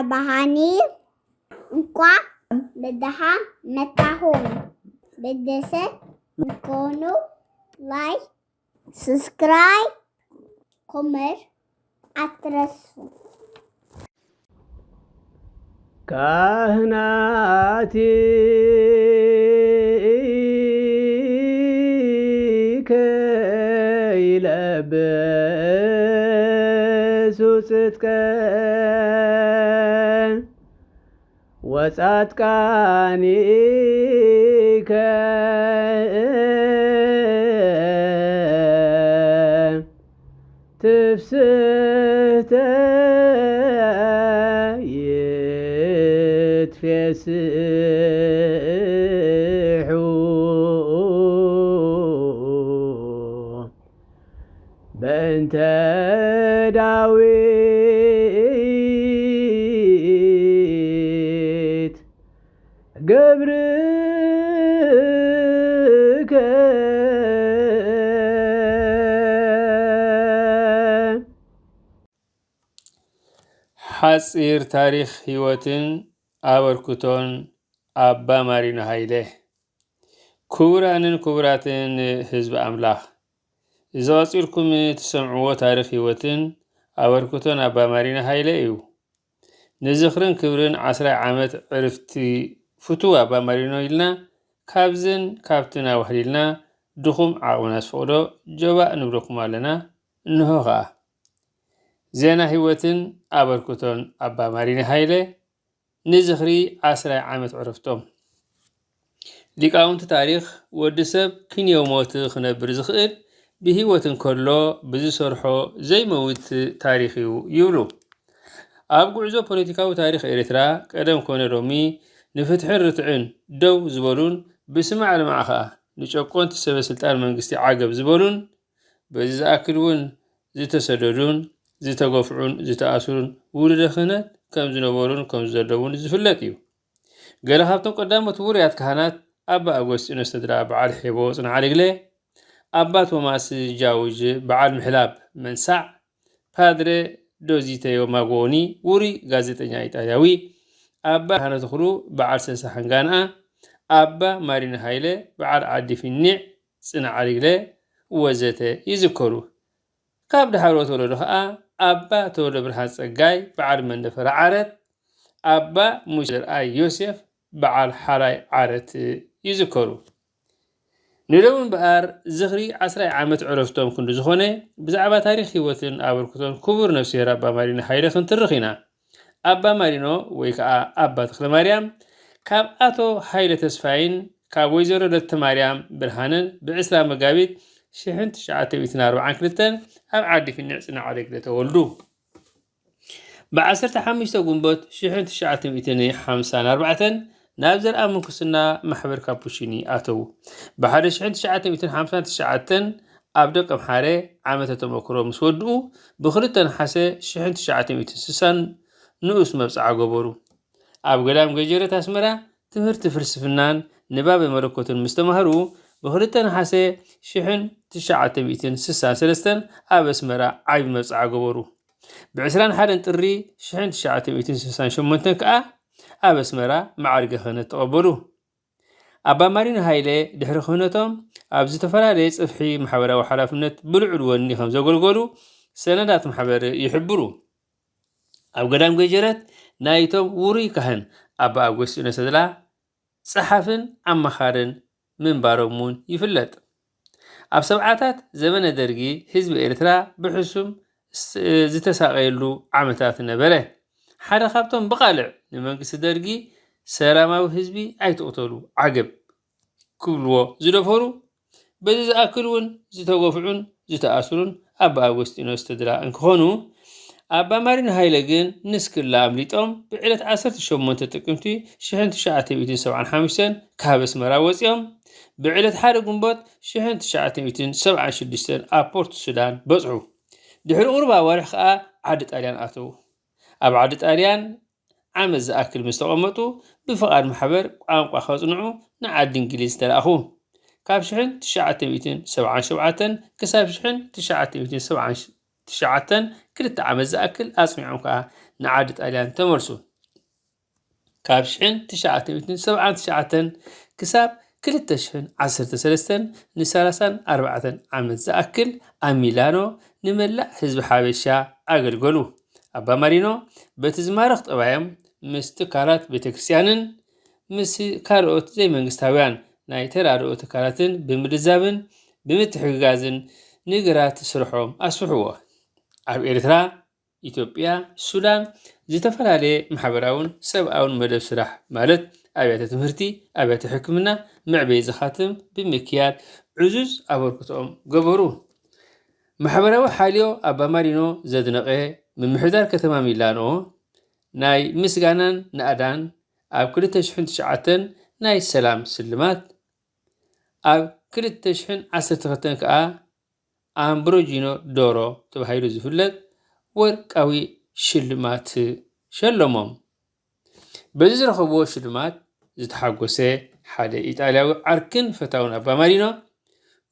bahani qua bedaha metahum bedese kono like subscribe comment atresu ካህናቲ ከይለብሱ ጽድቀ ወጻድቃኒ ትፍስሕተ ይትፌስሑ በእንተ ዳዊት ገብርከ ሓፂር ታሪክ ህይወትን አበርክቶን አባ ማሪኖ ሃይለ። ክቡራንን ክቡራትን ህዝቢ አምላኽ እዚ ቀፂልኩም ትሰምዕዎ ታሪክ ህይወትን አበርክቶን አባ ማሪኖ ሃይለ እዩ። ንዝኽርን ክብርን 10 ዓመት ዕርፍቲ ፍቱው አባ ማሪኖ ኢልና ካብዝን ካብትን አዋህሊልና ድኹም ዓቕምና ዝፈቅዶ ጀባ ንብለኩም ኣለና። እንሆ ከዓ ዜና ህይወትን አበርክቶን አባ ማሪኖ ሃይለ ንዝኽሪ 10 ዓመት ዕረፍቶም። ሊቃውንቲ ታሪክ ወዲ ሰብ ክንየው ሞት ክነብር ዝኽእል ብህይወት እንከሎ ብዝሰርሖ ዘይመውት ታሪክ እዩ ይብሉ። ኣብ ጉዕዞ ፖለቲካዊ ታሪክ ኤርትራ ቀደም ኮነ ሎሚ ንፍትሕን ርትዕን ደው ዝበሉን ብስማዕ ልማዕ ከዓ ንጨቆንቲ ሰበስልጣን መንግስቲ ዓገብ ዝበሉን በዚ ዝኣክል እውን ዝተሰደዱን ዝተገፍዑን ዝተኣስሩን ውሉደ ክህነት ከም ዝነበሩን ከም ዘለውን ዝፍለጥ እዩ። ገለ ካብቶም ቀዳሞት ውሩያት ካህናት ኣባ ኣጎስጢኖስ ተድላ በዓል ሄቦ ጽንዓ ልግለ፣ ኣባ ቶማስ ጃውጅ በዓል ምሕላብ መንሳዕ፣ ፓድሬ ዶዚቴዮ ማጎኒ ውሩይ ጋዜጠኛ ኢጣልያዊ፣ ኣባ ብርሃነ ተኽሉ በዓል ሰንሳ ሓንጋንኣ፣ ኣባ ማሪኖ ሃይለ በዓል ዓዲ ፊኒዕ ጽንዓ ልግለ ወዘተ ይዝከሩ። ካብ ድሓሮት ወለዶ ከዓ ኣባ ተወልደ ብርሃን ጸጋይ በዓል መንደፈረ ዓረት፣ ኣባ ሙሴ ዘርአይ ዮሴፍ በዓል ሓላይ ዓረት ይዝከሩ። ንደው እምበኣር ዝኽሪ 10 ዓመት ዕረፍቶም ክንዲ ዝኾነ ብዛዕባ ታሪክ ህይወትን አበርክቶን ክቡር ነፍሲሄር ኣባ ማሪኖ ሃይለ ክንትርኽ ኢና። ኣባ ማሪኖ ወይ ከዓ ኣባ ተክለ ማርያም ካብ ኣቶ ሃይለ ተስፋይን ካብ ወይዘሮ ለተ ማርያም ብርሃንን ብ20 መጋቢት 1942 ኣብ ዓዲ ፊኒዕ ጽንዓ ልግለ ተወልዱ። ብ15 ጉንቦት 1954 ናብ ዘርአ ምንኩስና ማሕበር ካፑቺኒ ኣተው። ብ1959 ኣብ ደቀ ምሓረ ዓመተ ተመክሮ ምስ ወድኡ ብ2 ነሓሰ 1960 ንኡስ መብፅዓ ገበሩ። ኣብ ገዳም ገጀረት ኣስመራ ትምህርቲ ፍልስፍናን ንባብ መለኮትን ምስ ተማሃሩ ብ2 ነሓሰ 1963 ኣብ ኣስመራ ዓቢ መብፅዓ ገበሩ። ብ21 ጥሪ 1968 ከዓ ኣብ ኣስመራ ማዕርገ ክህነት ተቐበሉ። ኣባ ማሪኖ ሃይለ ድሕሪ ክህነቶም ኣብ ዝተፈላለየ ጽፍሒ ማሕበራዊ ሓላፍነት ብልዑል ወኒ ከም ዘገልገሉ ሰነዳት ማሕበር ይሕብሩ። ኣብ ገዳም ገጀረት ናይቶም ውሩይ ካህን ኣባ ኣጎስጢኖስ ተድላ ጸሓፍን ኣመኻርን ምንባሮም እውን ይፍለጥ። ኣብ ሰብዓታት ዘመነ ደርጊ ህዝቢ ኤርትራ ብሕሱም ዝተሳቀየሉ ዓመታት ነበረ። ሓደ ካብቶም ብቃልዕ ንመንግስቲ ደርጊ ሰላማዊ ህዝቢ ኣይትቕተሉ ዓገብ ክብልዎ ዝደፈሩ በዚ ዝኣክል እውን ዝተገፍዑን ዝተኣስሩን ኣባ ኣጎስጢኖስ ተድላ እንክኾኑ ኣባ ማሪኖ ሃይለ ግን ንስክላ ኣምሊጦም ብዕለት 18 ጥቅምቲ 1975 ካብ ኣስመራ ወፂኦም ብዕለት 1 ጉንቦት 1976 ኣብ ፖርት ሱዳን በጽሑ። ድሕሪ ቁርብ ኣዋርሕ ከዓ ዓዲ ጣልያን ኣተው። ኣብ ዓዲ ጣልያን ዓመት ዝኣክል ምስ ተቐመጡ ብፍቓድ ማሕበር ቋንቋ ከጽንዑ ንዓዲ እንግሊዝ ተላኣኹ። ካብ 1977 ክሳብ 1979 ክልተ ዓመት ዝኣክል ኣጽኒዖም ከዓ ንዓዲ ጣልያን ተመልሱ። ካብ 1979 ክሳብ 2013 ን34 ዓመት ዝኣክል ኣብ ሚላኖ ንመላእ ህዝቢ ሓበሻ ኣገልገሉ። ኣባ ማሪኖ በቲ ዝማረኽ ጠባዮም ምስ ትካላት ቤተክርስትያንን ምስ ካልኦት ዘይመንግስታውያን ናይ ተራድኦ ትካላትን ብምድዛብን ብምትሕግጋዝን ንግራት ስርሖም ኣስፍሕዎ። ኣብ ኤርትራ፣ ኢትዮጵያ፣ ሱዳን ዝተፈላለየ ማሕበራውን ሰብኣውን መደብ ስራሕ ማለት ኣብያተ ትምህርቲ፣ ኣብያተ ሕክምና፣ መዕበይ ዝኻትም ብምክያድ ዕዙዝ ኣበርክቶኦም ገበሩ። ማሕበራዊ ሓልዮ ኣባ ማሪኖ ዘድነቐ ምምሕዳር ከተማ ሚላኖ ናይ ምስጋናን ንኣዳን ኣብ 2009 ናይ ሰላም ስልማት ኣብ 2012 ከዓ ኣምብሮጂኖ ዶሮ ተባሂሉ ዝፍለጥ ወርቃዊ ሽልማት ሸለሞም። በዚ ዝረኸብዎ ሽልማት ዝተሓጎሰ ሓደ ኢጣልያዊ ዓርክን ፈታውን ኣባ ማሪኖ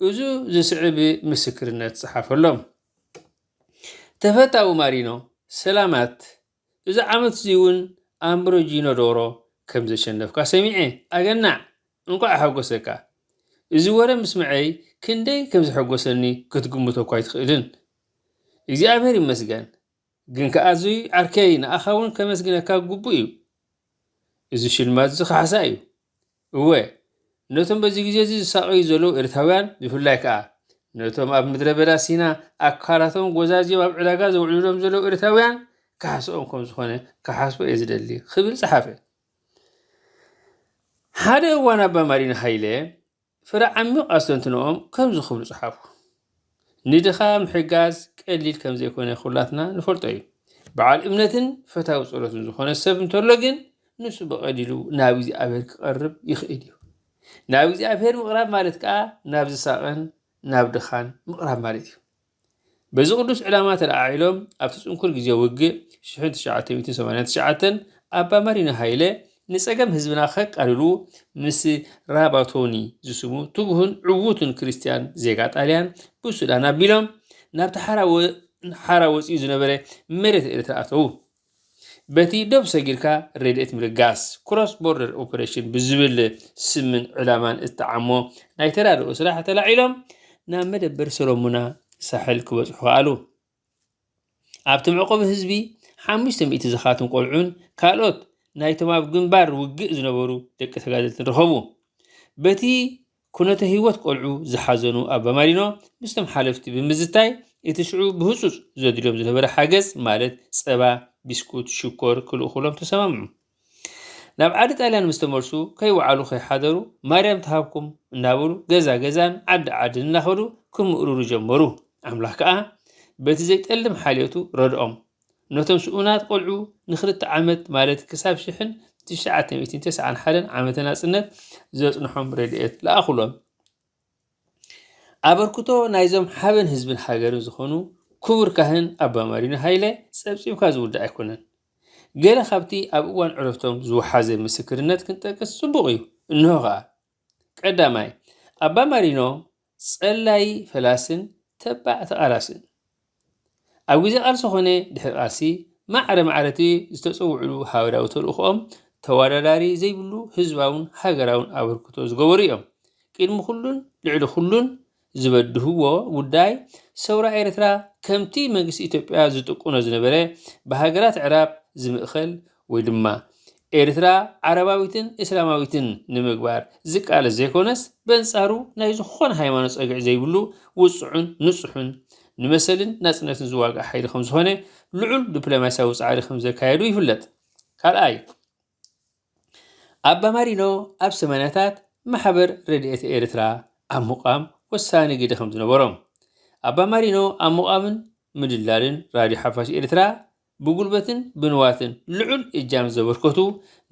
እዙ ዝስዕብ ምስክርነት ጽሓፈሎም። ተፈታዊ ማሪኖ ሰላማት፣ እዚ ዓመት እዚውን ኣምብሮጂኖ ዶሮ ከም ዘሸነፍካ ሰሚዐ ኣገናዕ እንኳዕ ሓጎሰካ። እዚ ወረ ምስምዐይ ክንደይ ከም ዝሐጎሰኒ ክትግምቶ እኳ ኣይትኽእልን። እግዚኣብሔር ይመስገን። ግን ከዓ እዙይ ዓርከይ ንኣኻ እውን ከመስግነካ ግቡእ እዩ። እዚ ሽልማት እዚ ካሕሳ እዩ እወ ነቶም በዚ ግዜ እዚ ዝሳቀዩ ዘለዉ ኤርትራውያን ብፍላይ ከዓ ነቶም ኣብ ምድረ በዳ ሲና ኣካላቶም ጎዛዝዮም ኣብ ዕዳጋ ዘውዕሉሎም ዘለዉ ኤርትራውያን ካሕስኦም ከም ዝኾነ ካሓስቦ እየ ዝደሊ ክብል ፀሓፈ። ሓደ እዋን ኣባ ማሪኖ ሃይለ ፍረ ዓሚቕ ኣስተንትንኦም ከም ዝኽብሉ ፀሓፉ። ንድኻ ምሕጋዝ ቀሊል ከም ዘይኮነ ኩላትና ንፈልጦ እዩ። በዓል እምነትን ፈታዊ ጸሎትን ዝኾነ ሰብ እንተሎ ግን ንሱ በቐሊሉ ናብ እግዚኣብሔር ክቐርብ ይኽእል እዩ። ናብ እግዚኣብሔር ምቕራብ ማለት ከዓ ናብ ዝሳቐን ናብ ድኻን ምቕራብ ማለት እዩ። በዚ ቅዱስ ዕላማ ተለዓዒሎም ኣብቲ ጽንኩር ግዜ ውግእ 1989 ኣባ ማሪኖ ሃይለ ንጸገም ህዝብና ከቃልሉ ምስ ራባቶኒ ዝስሙ ትጉህን ዕዉትን ክርስቲያን ዜጋ ጣልያን ብሱዳን ኣቢሎም ናብቲ ሓራ ወፂኡ ዝነበረ መሬት ኤርትራ ኣተዉ። በቲ ደብ ሰጊርካ ረድኤት ምልጋስ ክሮስ ቦርደር ኦፐሬሽን ብዝብል ስምን ዕላማን እተዓሞ ናይ ተራድኦ ስራሕ ተላዒሎም ናብ መደበር ሰሎሙና ሳሕል ክበጽሑ ከኣሉ። ኣብቲ መዕቆቢ ህዝቢ 500 ዝኻትም ቆልዑን ካልኦት ናይቶም ኣብ ግንባር ውግእ ዝነበሩ ደቂ ተጋደልትን ረኸቡ። በቲ ኩነተ ህይወት ቆልዑ ዝሓዘኑ ኣባ ማሪኖ ምስቶም ሓለፍቲ ብምዝታይ እቲ ሽዑ ብህፁፅ ዘድልዮም ዝነበረ ሓገዝ ማለት ፀባ፣ ቢስኩት፣ ሽኮር ክልእኹሎም ተሰማምዑ። ናብ ዓዲ ጣልያን ምስ ተመልሱ ከይወዓሉ ከይሓደሩ ማርያም ተሃብኩም እናበሉ ገዛ ገዛን ዓዲ ዓድን እናኸዱ ክምእሩሩ ጀመሩ። ኣምላኽ ከዓ በቲ ዘይጠልም ሓልዮቱ ረድኦም። ነቶም ስኡናት ቆልዑ ን2 ዓመት ማለት ክሳብ 1991 ዓመተ ናጽነት ዘጽንሖም ረድኤት ለኣኹሎም። ኣበርክቶ ናይዞም ሓበን ህዝብን ሃገርን ዝኾኑ ክቡር ካህን ኣባ ማሪኖ ሃይለ ጸብጺብካ ዝውዳእ ኣይኮነን። ገለ ካብቲ ኣብ እዋን ዕረፍቶም ዝወሓዘ ምስክርነት ክንጠቅስ ጽቡቕ እዩ። እንሆ ከዓ ቀዳማይ ኣባ ማሪኖ ጸላይ ፈላስን ተባዕ ተቓላስን ኣብ ግዜ ቃልሲ ኾነ ድሕሪ ቃልሲ ማዕረ ማዕረቲ ዝተፀውዕሉ ሃዋርያዊ ተልእኾኦም ተወዳዳሪ ዘይብሉ ህዝባውን ሃገራውን ኣበርክቶ ዝገበሩ እዮም። ቅድሚ ኩሉን ልዕሊ ኩሉን ዝበድህዎ ጉዳይ ሰውራ ኤርትራ ከምቲ መንግስቲ ኢትዮጵያ ዝጥቁኖ ዝነበረ ብሃገራት ዕራብ ዝምእኸል ወይ ድማ ኤርትራ ዓረባዊትን እስላማዊትን ንምግባር ዝቃለስ ዘይኮነስ በንጻሩ ናይ ዝኾነ ሃይማኖት ፀግዒ ዘይብሉ ውፅዑን ንጹሕን ንመሰልን ናጽነትን ዝዋግዕ ሓይሊ ከም ዝኾነ ልዑል ዲፕሎማስያዊ ጻዕሪ ከም ዘካየዱ ይፍለጥ። ካልኣይ ኣባ ማሪኖ ኣብ ሰማንያታት ማሕበር ረድኤት ኤርትራ ኣብ ምቋም ወሳኒ ግደ ከም ዝነበሮም። ኣባ ማሪኖ ኣብ ምቋምን ምድላልን ራድዮ ሓፋሽ ኤርትራ ብጉልበትን ብንዋትን ልዑል እጃም ዘበርከቱ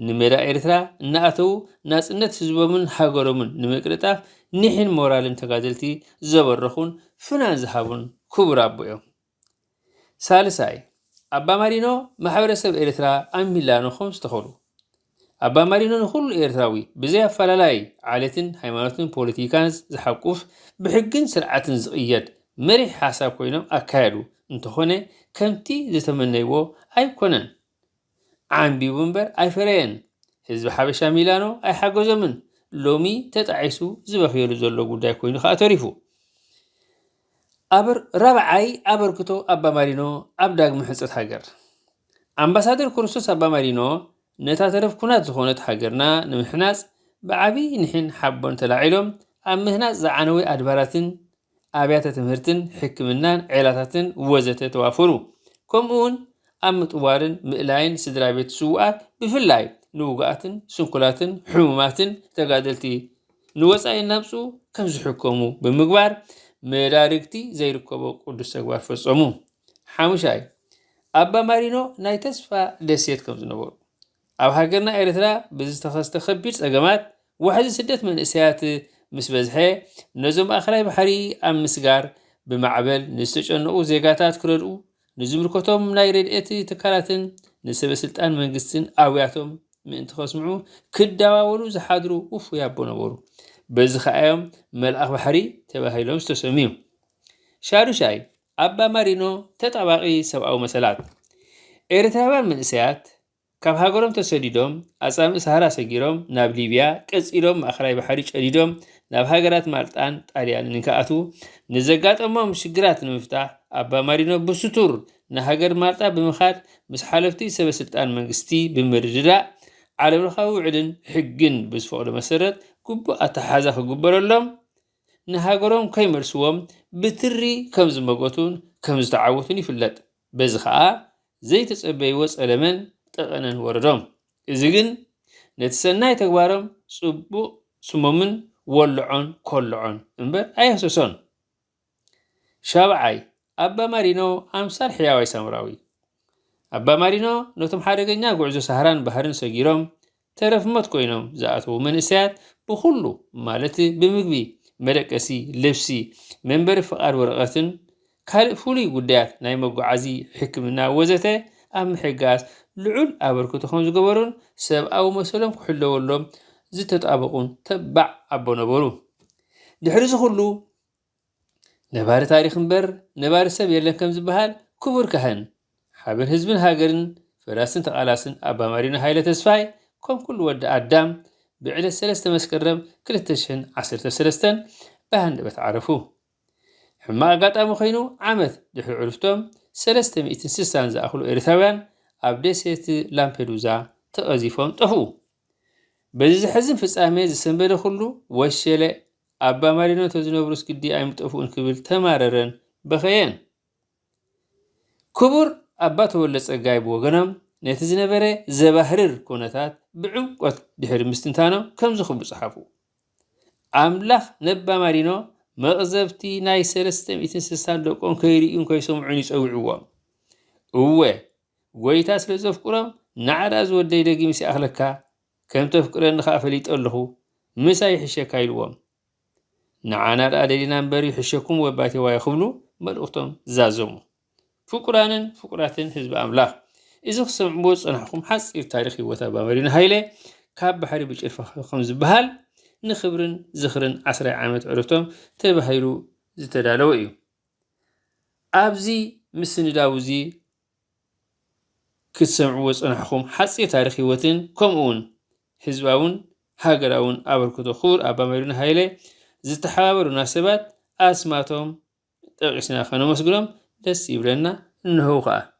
ንሜዳ ኤርትራ እናኣተዉ ናጽነት ህዝቦምን ሃገሮምን ንምቅልጣፍ ኒሕን ሞራልን ተጋደልቲ ዘበረኹን ፍናን ዝሃቡን ክቡር ኣቦ እዮም። ሳልሳይ ኣባ ማሪኖ ማሕበረሰብ ኤርትራ ኣብ ሚላኖ ከም ዝተኸሉ ኣባ ማሪኖ ንኩሉ ኤርትራዊ ብዘይ ኣፈላላይ ዓሌትን ሃይማኖትን ፖለቲካን ዝሓቁፍ ብሕግን ስርዓትን ዝቕየድ መሪሕ ሓሳብ ኮይኖም ኣካየዱ እንተኾነ ከምቲ ዝተመነይዎ ኣይኮነን። ዓንቢቡ እምበር ኣይፈረየን። حزب حبشة ميلانو أي حاجة زمن لومي تتعيسو زبخيلو زلو قداي كوينو خاطريفو أبر ربعي أبر كتو أبا مارينو أبداق محصة حجر أمباسادر كورسوس أبا مارينو نتاترف كونات زخونت حجرنا نمحناس بعبي نحن حبون تلاعيلهم أم مهناس زعانوي أدباراتن أبيات تمهرتن حكمنان عيلاتاتن وزت توافرو كمون أم طوارن مقلاين سدرابيت سوءات بفلاي نوغاتن سنكولاتن حموماتن تقادلتي نوصاي نفسو كم زحكمو بمقبار مداركتي زي ركبو قدس تقبار فصمو حامشاي أبا مارينو ناي تسفى دسيت كم زنبور أو هاجرنا إريترا بزستخص تخبير أجمات واحد سدت من إسيات مس بزحي نزوم أخراي بحري أم مسجار بمعبل نستجنو زيجاتات كررو نزوم ركوتهم نايرد إتي تكالاتن نسبة سلطان منجستن أوياتهم من تخصمعو كدواولو زحادرو وفو يابو نبورو بزخايم ملأخ بحري تبهيلهم استسميو شارو شاي أبا مارينو تطبقي سبعو مسالات إريترابان من إسيات كاب هاجرهم تسديدهم أسام سهرة سجيرهم ناب ليبيا كسيرهم أخراي بحري شديدهم ناب هاجرات مالتان طاليان نكاتو نزقات أمام شجرات المفتاح أبا مارينو بسطور نهاجر مالتا بمخات مس حلفتي سبستان منجستي بمرددا على الخاو عدن حجن بسفوق مسرت كوب أتحازخ جبرلهم نهاجرهم كيمرسوهم بتري كمز مقوتون كمز تعوتوني في اللد بزخاء زي تسبي وص ألمن تقنن وردهم إذن نتسناي تقبارهم صبو سمومن ولعون كلعون انبر أي حسوسون شابعي أبا مارينو أمسال حياوي سامراوي أبا مارينو نتم حارقنا قعزو سهران بحرن سجيرهم ترف مت كوينهم زاعتو من إسيات بخلو مالتي بمقبي ملكسي لبسي منبر فقار ورقتن كالفولي قدات نايمو قعزي حكمنا وزته أم حقاس لعل أبركو خمس قبرون سب أو مسلم كحلو اللهم زتت أبقون تبع أبو نبرو دحرز خلو نبار تاريخ مبر نبار سب يلن كم زبهال كبر كهن حابر هزبن هاجرن فراسن تقالاسن أبا مارينا هايلة تسفاي كم كل ود أدام بعد السلسة مسكرم كل تشهن 10 بهن بتعرفوه حما قاطع مخينو عمت دحر عرفتم 360 زأخلو إرثاوان أبديسيت لامبيدوزا تأزيفهم طفو بزي حزن فصامي زسنبل خلو وشله أبا مارينو تزنبروس قدي أي مطفو انكبل تماررن بخيان كبر أبا تولد صقاي بوغنم نتزنبره زباهرر كونتات بعمقت دحر مستنتانو كم زخب صحافو أملاخ نبا مارينو مغزبتي ناي 360 دقون كيريون كيسمعوني صوعوا هو ويتا سلزفقرم نعراز ودي دقي مسي أخلكا كم تفكرن خافليت الله مساي حشكا يلوم نعانا الأدلينا نبري حشكم وباتي ويخبلو ملؤتم زازمو فقرانن فقراتن حزب أملاخ إذا سمعوا صنعكم حصير تاريخي وتابا مرين هايلة كاب بحري بجرفة خمس بهال نخبرن زخرن 10 عامات عرفتم تبهيرو زتدالو إيو أبزي مسن داوزي كتسمعوا صنعكم حصير تاريخي وتن كمون حزباون هاجراون أبركتو خور أبا مرين هايلة زتحاور مناسبات أسماتهم تقسنا خانو مسقلهم دس يبلنا إنه قا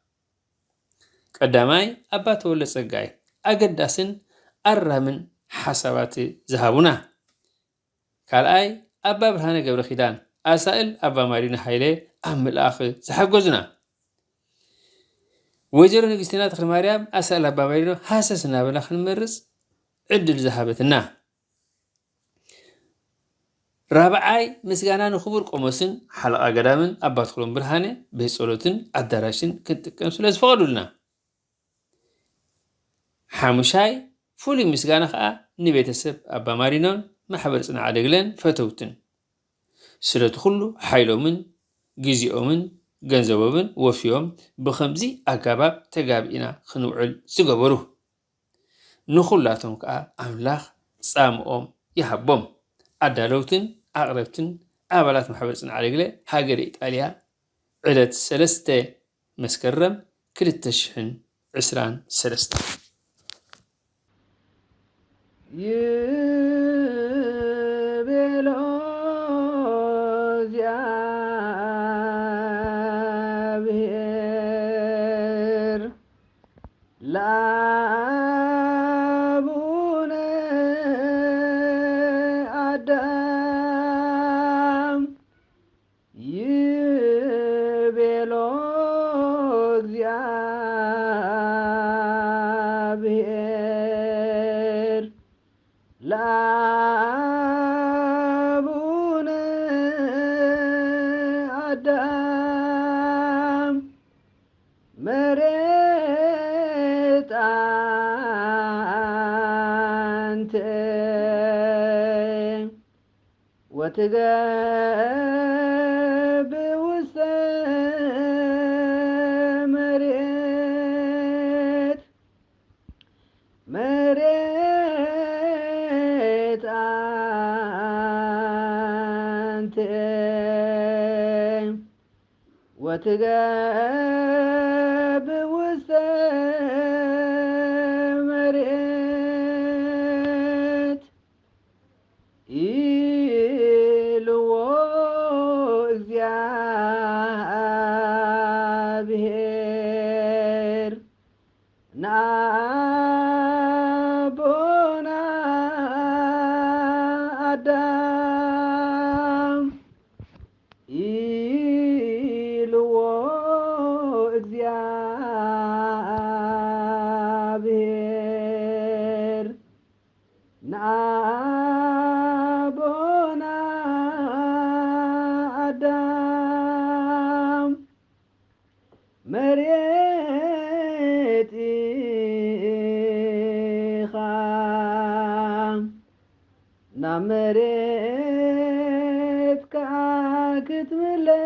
قداماي أبا تولد صقاي أقداسن أرمن حسابات ذهبنا كالآي أبا برهانة قبل خدان أسائل أبا مارينا حيلي أم الآخر زحقوزنا وجرو نقستنا تخل مريم أسائل أبا مارينا حاسسنا بالآخر المرس عدل ذهبتنا رابعاي مسغانا نخبر قمصن حلقة قدامن أبا تخلون برهانة بيسولوتن أداراشن كنت كنسو لازفقلولنا حاموشاي فولي مسغانا خا نبيتسب أبا مارينون محبر صنع عدقلن فتوتن سلو تخلو حيلومن جيزيومن جنزوبن وفيوم بخمزي أقاباب تقابئنا خنوعل سيقبروه نخلاتهم كا أملاخ سامؤهم يحبهم أدالوتن أغربتن أبالات محبر صنع عدقلن هاقر إيطاليا عدد 3 مسكرم كل التشحن 23 ይቤሎ እግዚአብሔር ለአቡነ አዳም ይቤሎ እግዚአብሔር ለአቡነ አዳም መሬት አንተ ወትገብ ውስተ መሬት መሬት አንተ ወትገብ ውስተ መሬት ኢልዎ እግዚአብሔር ናቦና አዳም ኢልዎ እግዚአብሔር ናቦና አዳም መሬት ኢኻ ናብ መሬትካ ክትምለስ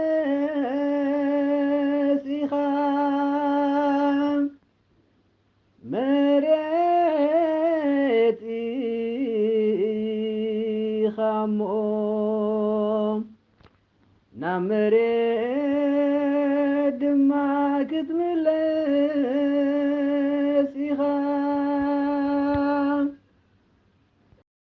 ኢኻ መሬት ኢኻ እሞ ናብ መሬት ድማ ክትምለስ